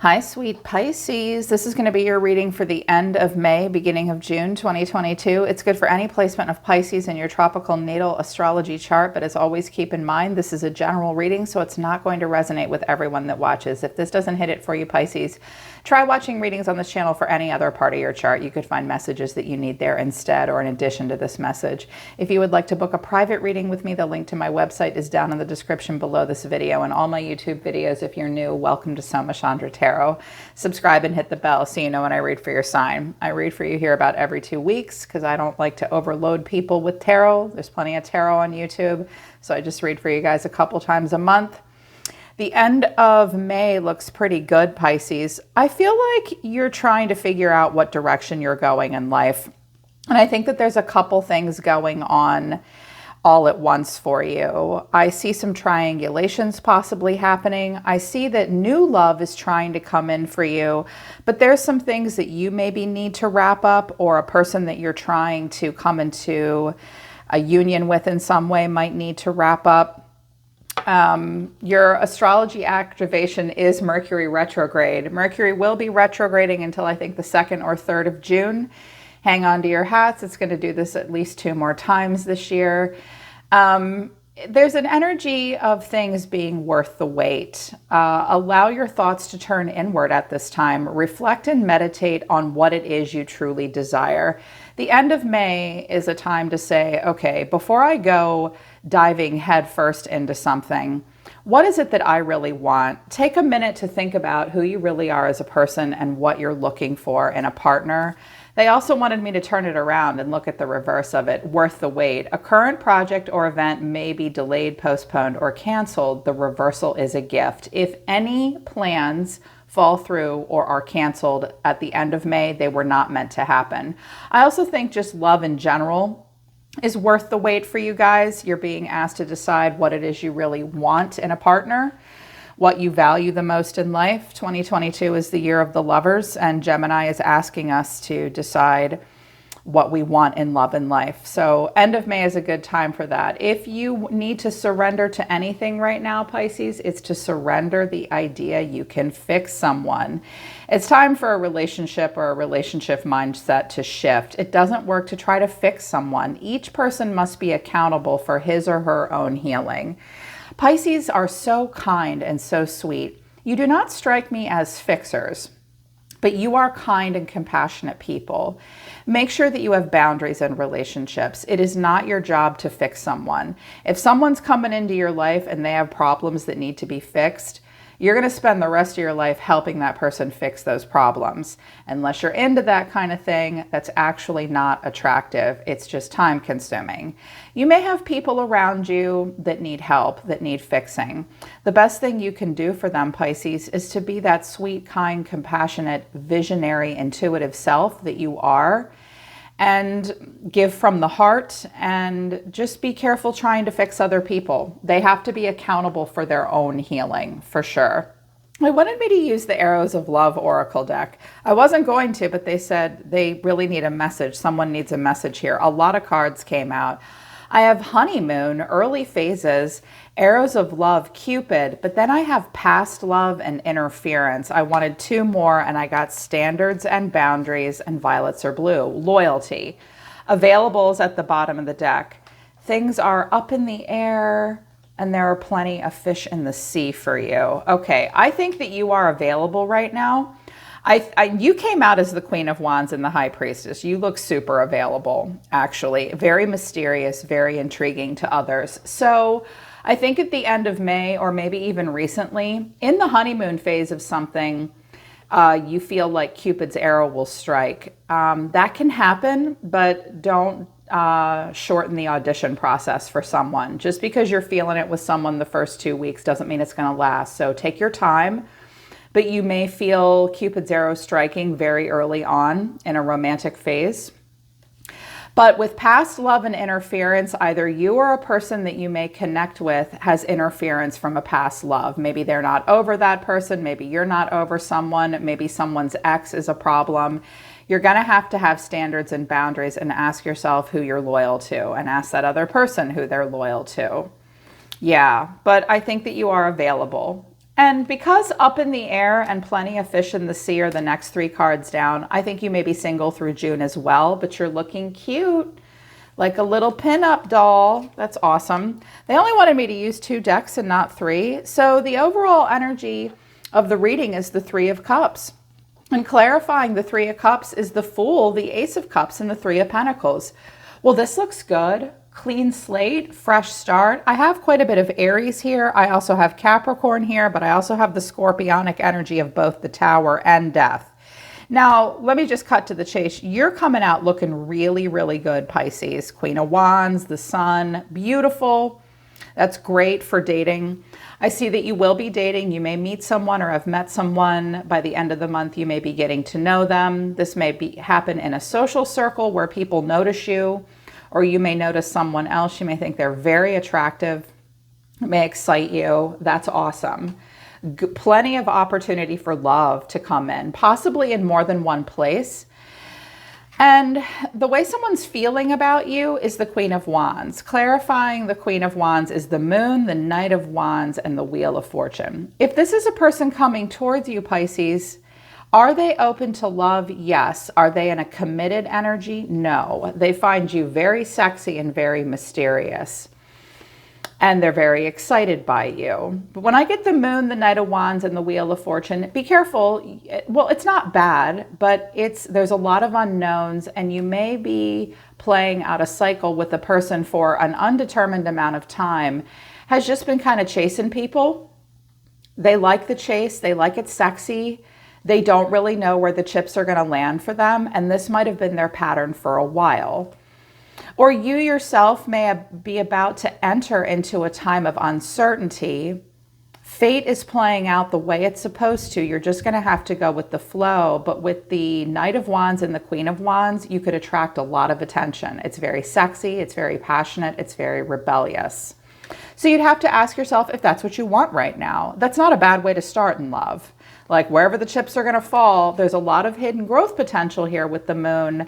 Hi, sweet Pisces. This is going to be your reading for the end of May, beginning of June 2022. It's good for any placement of Pisces in your tropical natal astrology chart, but as always, keep in mind this is a general reading, so it's not going to resonate with everyone that watches. If this doesn't hit it for you, Pisces, try watching readings on this channel for any other part of your chart. You could find messages that you need there instead or in addition to this message. If you would like to book a private reading with me, the link to my website is down in the description below this video, and all my YouTube videos. If you're new, welcome to Soma Chandra Tarot. Subscribe and hit the bell so you know when I read for your sign. I read for you here about every 2 weeks because I don't like to overload people with tarot. There's plenty of tarot on YouTube, so I just read for you guys a couple times a month. The end of May looks pretty good, Pisces. I feel like you're trying to figure out what direction you're going in life. And I think that there's a couple things going on all at once for you. I see some triangulations possibly happening. I see that new love is trying to come in for you, but there's some things that you maybe need to wrap up, or a person that you're trying to come into a union with in some way might need to wrap up. Your astrology activation is Mercury retrograde. Mercury will be retrograding until I think the 2nd or 3rd of June. Hang on to your hats. It's going to do this at least 2 more times this year. There's an energy of things being worth the wait. Allow your thoughts to turn inward at this time. Reflect and meditate on what it is you truly desire. The end of May is a time to say, okay, before I go diving headfirst into something, what is it that I really want? Take a minute to think about who you really are as a person and what you're looking for in a partner. They also wanted me to turn it around and look at the reverse of it, worth the wait. A current project or event may be delayed, postponed, or canceled. The reversal is a gift. If any plans fall through or are canceled at the end of May, they were not meant to happen. I also think just love in general is worth the wait for you guys. You're being asked to decide what it is you really want in a partner, what you value the most in life. 2022 is the year of the lovers, and Gemini is asking us to decide what we want in love and life. So end of May is a good time for that. If you need to surrender to anything right now, Pisces, it's to surrender the idea you can fix someone. It's time for a relationship or a relationship mindset to shift. It doesn't work to try to fix someone. Each person must be accountable for his or her own healing. Pisces are so kind and so sweet. You do not strike me as fixers, but you are kind and compassionate people. Make sure that you have boundaries in relationships. It is not your job to fix someone. If someone's coming into your life and they have problems that need to be fixed, you're going to spend the rest of your life helping that person fix those problems. Unless you're into that kind of thing, that's actually not attractive. It's just time consuming. You may have people around you that need help, that need fixing. The best thing you can do for them, Pisces, is to be that sweet, kind, compassionate, visionary, intuitive self that you are, and give from the heart, and just be careful trying to fix other people. They have to be accountable for their own healing, for sure. They wanted me to use the Arrows of Love Oracle deck. I wasn't going to, but they said they really need a message. Someone needs a message here. A lot of cards came out. I have honeymoon, early phases, arrows of love, Cupid, but then I have past love and interference. I wanted 2 more, and I got standards and boundaries, and violets are blue, loyalty. Availables at the bottom of the deck. Things are up in the air, and there are plenty of fish in the sea for you. Okay, I think that you are available right now. You came out as the Queen of Wands and the High Priestess. You look super available, actually. Very mysterious, very intriguing to others. So I think at the end of May, or maybe even recently, in the honeymoon phase of something, you feel like Cupid's arrow will strike. That can happen, but don't shorten the audition process for someone. Just because you're feeling it with someone the first 2 weeks doesn't mean it's going to last. So take your time. But you may feel Cupid's arrow striking very early on in a romantic phase. But with past love and interference, either you or a person that you may connect with has interference from a past love. Maybe they're not over that person. Maybe you're not over someone. Maybe someone's ex is a problem. You're going to have standards and boundaries, and ask yourself who you're loyal to, and ask that other person who they're loyal to. Yeah, but I think that you are available. And because Up in the Air and Plenty of Fish in the Sea are the next 3 cards down, I think you may be single through June as well, but you're looking cute, like a little pin-up doll. That's awesome. They only wanted me to use 2 decks and not 3. So the overall energy of the reading is the 3 of Cups. And clarifying the 3 of Cups is the Fool, the Ace of Cups, and the 3 of Pentacles. Well, this looks good. Clean slate, fresh start. I have quite a bit of Aries here. I also have Capricorn here, but I also have the Scorpionic energy of both the Tower and Death. Now, let me just cut to the chase. You're coming out looking really, really good, Pisces. Queen of Wands, the Sun, beautiful. That's great for dating. I see that you will be dating. You may meet someone or have met someone. By the end of the month, you may be getting to know them. This may happen in a social circle where people notice you, or you may notice someone else. You may think they're very attractive. It may excite you. That's awesome. Plenty of opportunity for love to come in, possibly in more than one place. And the way someone's feeling about you is the Queen of Wands. Clarifying the Queen of Wands is the Moon, the Knight of Wands, and the Wheel of Fortune. If this is a person coming towards you, Pisces, are they open to love? Yes. Are they in a committed energy? No. They find you very sexy and very mysterious. And they're very excited by you. But when I get the Moon, the Knight of Wands, and the Wheel of Fortune, be careful. Well, it's not bad, but there's a lot of unknowns, and you may be playing out a cycle with the person for an undetermined amount of time, has just been kind of chasing people. They like the chase. They like it sexy. They don't really know where the chips are going to land for them, and this might have been their pattern for a while. Or you yourself may be about to enter into a time of uncertainty. Fate is playing out the way it's supposed to. You're just going to have to go with the flow. But with the Knight of Wands and the Queen of Wands, you could attract a lot of attention. It's very sexy. It's very passionate. It's very rebellious. So you'd have to ask yourself if that's what you want right now. That's not a bad way to start in love. Like wherever the chips are going to fall, there's a lot of hidden growth potential here with the Moon,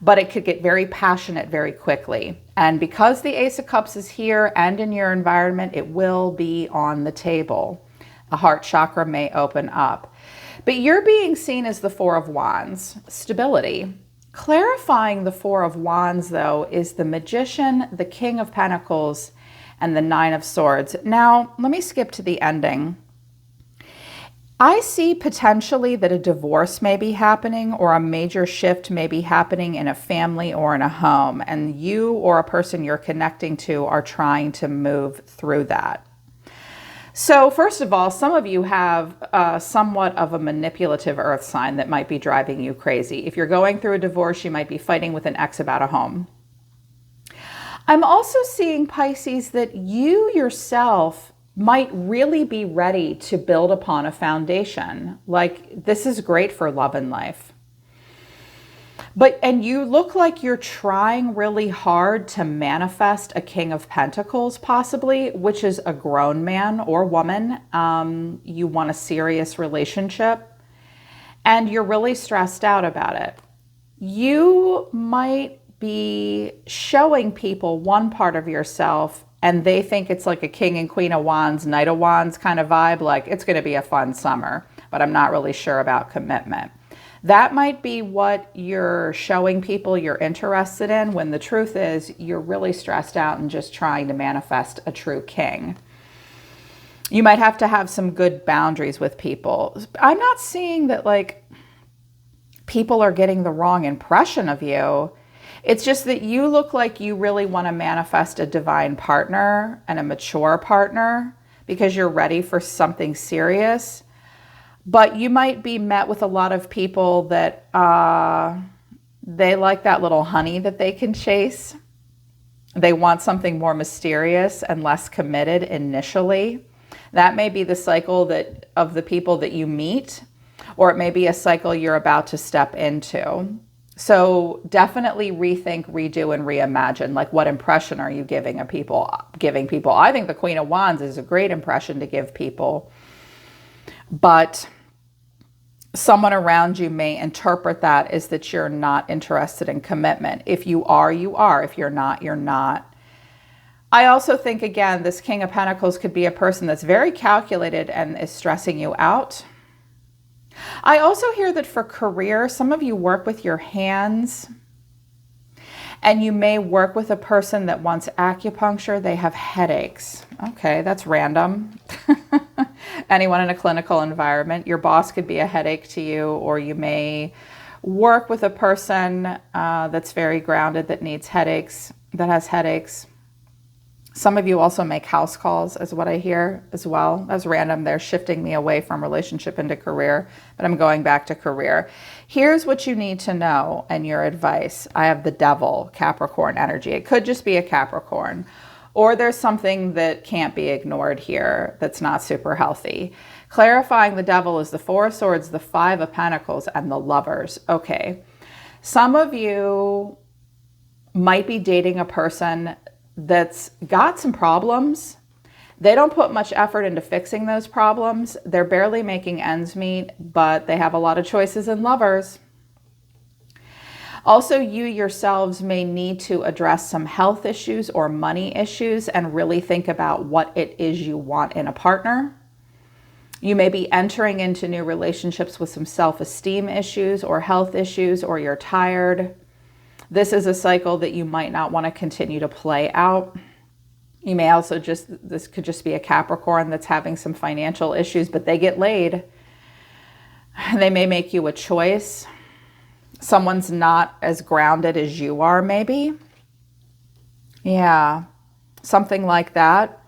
but it could get very passionate very quickly. And because the Ace of Cups is here and in your environment, it will be on the table. A heart chakra may open up. But you're being seen as the Four of Wands, stability. Clarifying the Four of Wands, though, is the Magician, the King of Pentacles, and the Nine of Swords. Now, let me skip to the ending. I see potentially that a divorce may be happening, or a major shift may be happening in a family or in a home, and you or a person you're connecting to are trying to move through that. So first of all, some of you have somewhat of a manipulative earth sign that might be driving you crazy. If you're going through a divorce, you might be fighting with an ex about a home. I'm also seeing, Pisces, that you yourself might really be ready to build upon a foundation. Like, this is great for love and life. And you look like you're trying really hard to manifest a King of Pentacles, possibly, which is a grown man or woman. You want a serious relationship, and you're really stressed out about it. You might be showing people one part of yourself, and they think it's like a King and Queen of Wands, Knight of Wands kind of vibe, like it's going to be a fun summer, but I'm not really sure about commitment. That might be what you're showing people you're interested in, when the truth is you're really stressed out and just trying to manifest a true king. You might have to have some good boundaries with people. I'm not seeing that like people are getting the wrong impression of you. It's just that you look like you really want to manifest a divine partner and a mature partner because you're ready for something serious. But you might be met with a lot of people that they like that little honey that they can chase. They want something more mysterious and less committed initially. That may be the cycle of the people that you meet, or it may be a cycle you're about to step into. So definitely rethink, redo, and reimagine. Like, what impression are you giving people? I think the Queen of Wands is a great impression to give people, but someone around you may interpret that as that you're not interested in commitment. If you are, you are. If you're not, you're not. I also think, again, this King of Pentacles could be a person that's very calculated and is stressing you out. I also hear that for career, some of you work with your hands, and you may work with a person that wants acupuncture. They have headaches. Okay, that's random. Anyone in a clinical environment, your boss could be a headache to you, or you may work with a person that's very grounded that needs headaches, that has headaches. Some of you also make house calls, is what I hear as well. That's random. They're shifting me away from relationship into career, but I'm going back to career. Here's what you need to know and your advice. I have the Devil, Capricorn energy. It could just be a Capricorn, or there's something that can't be ignored here that's not super healthy. Clarifying the Devil is the Four of Swords, the Five of Pentacles, and the Lovers. Okay. Some of you might be dating a person that's got some problems. They don't put much effort into fixing those problems. They're barely making ends meet, but they have a lot of choices in lovers. Also, you yourselves may need to address some health issues or money issues and really think about what it is you want in a partner. You may be entering into new relationships with some self-esteem issues or health issues, or you're tired. This is a cycle that you might not want to continue to play out. You may also this could just be a Capricorn that's having some financial issues, but they get laid. They may make you a choice. Someone's not as grounded as you are, maybe. Yeah, something like that.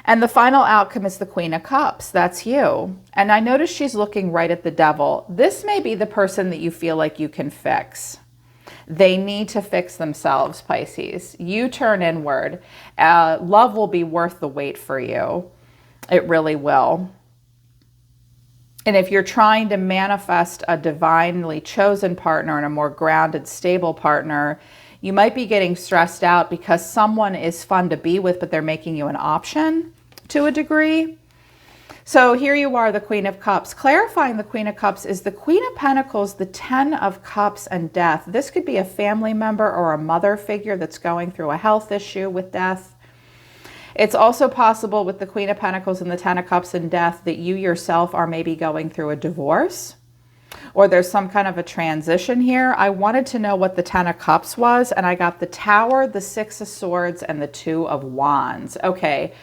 And the final outcome is the Queen of Cups. That's you. And I notice she's looking right at the Devil. This may be the person that you feel like you can fix. They need to fix themselves, Pisces. You turn inward. Love will be worth the wait for you. It really will. And if you're trying to manifest a divinely chosen partner and a more grounded, stable partner, you might be getting stressed out because someone is fun to be with, but they're making you an option to a degree. So here you are, the Queen of Cups. Clarifying the Queen of Cups is the Queen of Pentacles, the Ten of Cups, and death. This could be a family member or a mother figure that's going through a health issue with death. It's also possible with the Queen of Pentacles and the Ten of Cups and death that you yourself are maybe going through a divorce, or there's some kind of a transition here. I wanted to know what the Ten of Cups was, and I got the Tower, the Six of Swords, and the Two of Wands. Okay.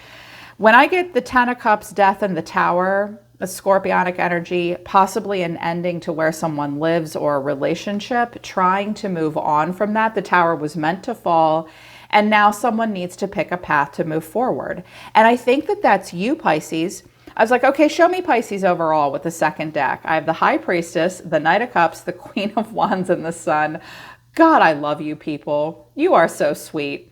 When I get the Ten of Cups, death, and the Tower, a scorpionic energy, possibly an ending to where someone lives or a relationship, trying to move on from that. The Tower was meant to fall, and now someone needs to pick a path to move forward. And I think that that's you, Pisces. I was like, okay, show me Pisces overall with the second deck. I have the High Priestess, the Knight of Cups, the Queen of Wands, and the Sun. God, I love you people. You are so sweet.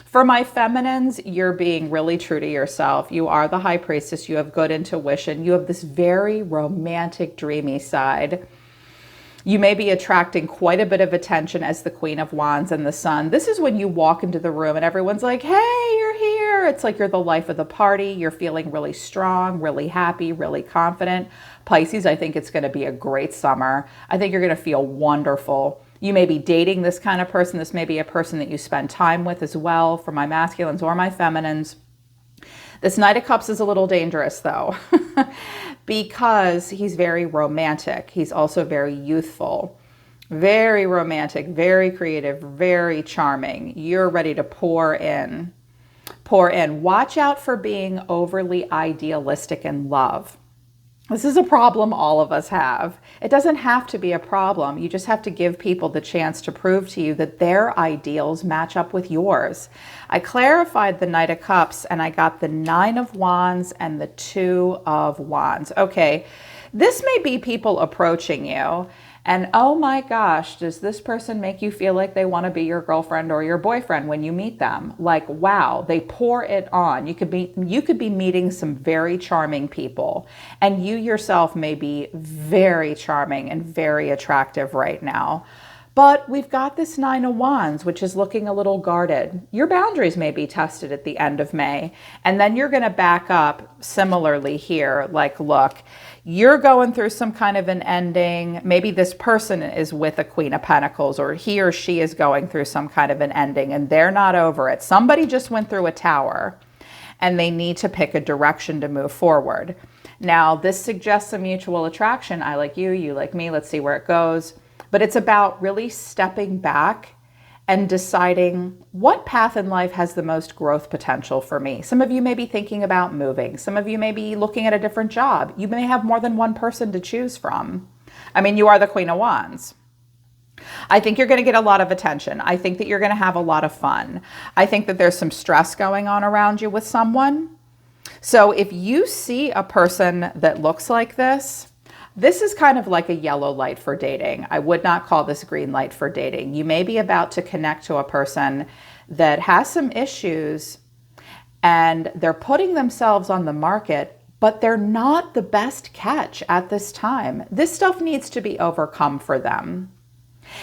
For my feminines, you're being really true to yourself. You are the High Priestess. You have good intuition. You have this very romantic, dreamy side. You may be attracting quite a bit of attention as the Queen of Wands and the Sun. This is when you walk into the room and everyone's like, hey, you're here. It's like you're the life of the party. You're feeling really strong, really happy, really confident. Pisces, I think it's going to be a great summer. I think you're going to feel wonderful. You may be dating this kind of person. This may be a person that you spend time with as well, for my masculines or my feminines. This Knight of Cups is a little dangerous, though, because he's very romantic. He's also very youthful, very romantic, very creative, very charming. You're ready to pour in. Pour in. Watch out for being overly idealistic in love. This is a problem all of us have. It doesn't have to be a problem. You just have to give people the chance to prove to you that their ideals match up with yours. I clarified the Knight of Cups and I got the Nine of Wands and the Two of Wands. Okay, this may be people approaching you and oh my gosh, does this person make you feel like they want to be your girlfriend or your boyfriend when you meet them? Like, wow, they pour it on. You could be meeting some very charming people, and you yourself may be very charming and very attractive right now. But we've got this Nine of Wands, which is looking a little guarded. Your boundaries may be tested at the end of May. And then you're going to back up similarly here. Like, look, you're going through some kind of an ending. Maybe this person is with a Queen of Pentacles, or he or she is going through some kind of an ending and they're not over it. Somebody just went through a tower and they need to pick a direction to move forward. Now, this suggests a mutual attraction. I like you, you like me. Let's see where it goes. But it's about really stepping back and deciding what path in life has the most growth potential for me. Some of you may be thinking about moving. Some of you may be looking at a different job. You may have more than one person to choose from. I mean, you are the Queen of Wands. I think you're going to get a lot of attention. I think that you're going to have a lot of fun. I think that there's some stress going on around you with someone. So if you see a person that looks like this is kind of like a yellow light for dating. I would not call this green light for dating. You may be about to connect to a person that has some issues and they're putting themselves on the market, but they're not the best catch at this time. This stuff needs to be overcome for them.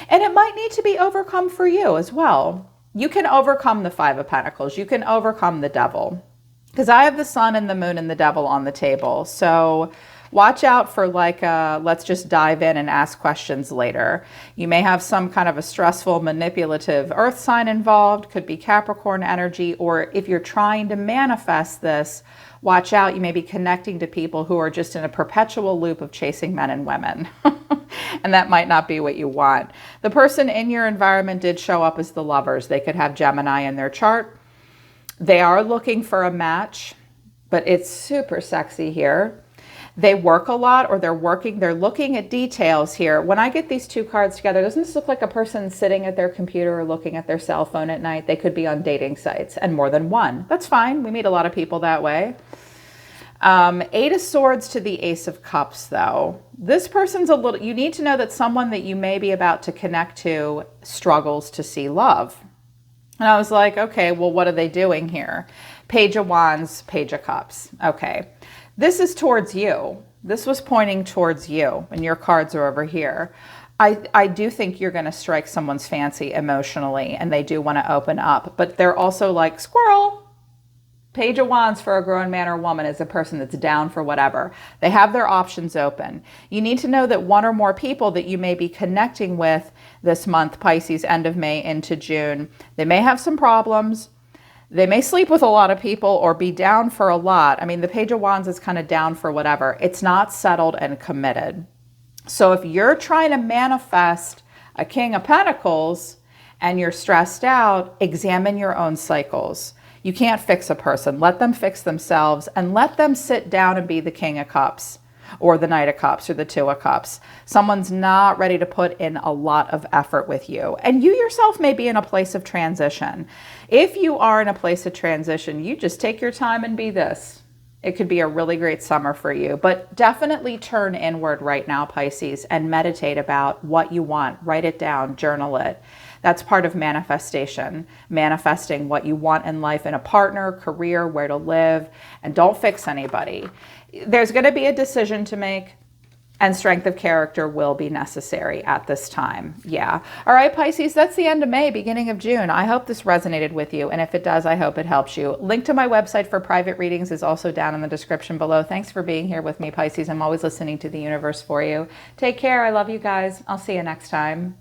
And it might need to be overcome for you as well. You can overcome the Five of Pentacles. You can overcome the devil. Because I have the sun and the moon and the devil on the table. So watch out for let's just dive in and ask questions later. You may have some kind of a stressful, manipulative earth sign involved, could be Capricorn energy, or if you're trying to manifest this, watch out. You may be connecting to people who are just in a perpetual loop of chasing men and women. And that might not be what you want. The person in your environment did show up as the Lovers. They could have Gemini in their chart. They are looking for a match, but it's super sexy here. They work a lot, or they're looking at details here. When I get these two cards together, doesn't this look like a person sitting at their computer or looking at their cell phone at night? They could be on dating sites, and more than one. That's fine. We meet a lot of people that way. Eight of Swords to the Ace of Cups, though. This person's you need to know that someone that you may be about to connect to struggles to see love. And I was like, okay, well, what are they doing here? Page of Wands, Page of Cups. Okay. This is towards you. This was pointing towards you, and your cards are over here. I do think you're going to strike someone's fancy emotionally, and they do want to open up, but they're also like, squirrel. Page of Wands for a grown man or woman is a person that's down for whatever. They have their options open. You need to know that one or more people that you may be connecting with this month, Pisces, end of May into June, they may have some problems. They may sleep with a lot of people or be down for a lot. I mean, the Page of Wands is kind of down for whatever. It's not settled and committed. So if you're trying to manifest a King of Pentacles and you're stressed out, examine your own cycles. You can't fix a person. Let them fix themselves, and let them sit down and be the King of Cups or the Knight of Cups or the Two of Cups. Someone's not ready to put in a lot of effort with you. And you yourself may be in a place of transition. If you are in a place of transition, you just take your time and be this. It could be a really great summer for you, but definitely turn inward right now, Pisces, and meditate about what you want. Write it down, journal it. That's part of manifestation, manifesting what you want in life, in a partner, career, where to live, and don't fix anybody. There's going to be a decision to make, and strength of character will be necessary at this time. Yeah. All right, Pisces, that's the end of May, beginning of June. I hope this resonated with you, and if it does, I hope it helps you. Link to my website for private readings is also down in the description below. Thanks for being here with me, Pisces. I'm always listening to the universe for you. Take care. I love you guys. I'll see you next time.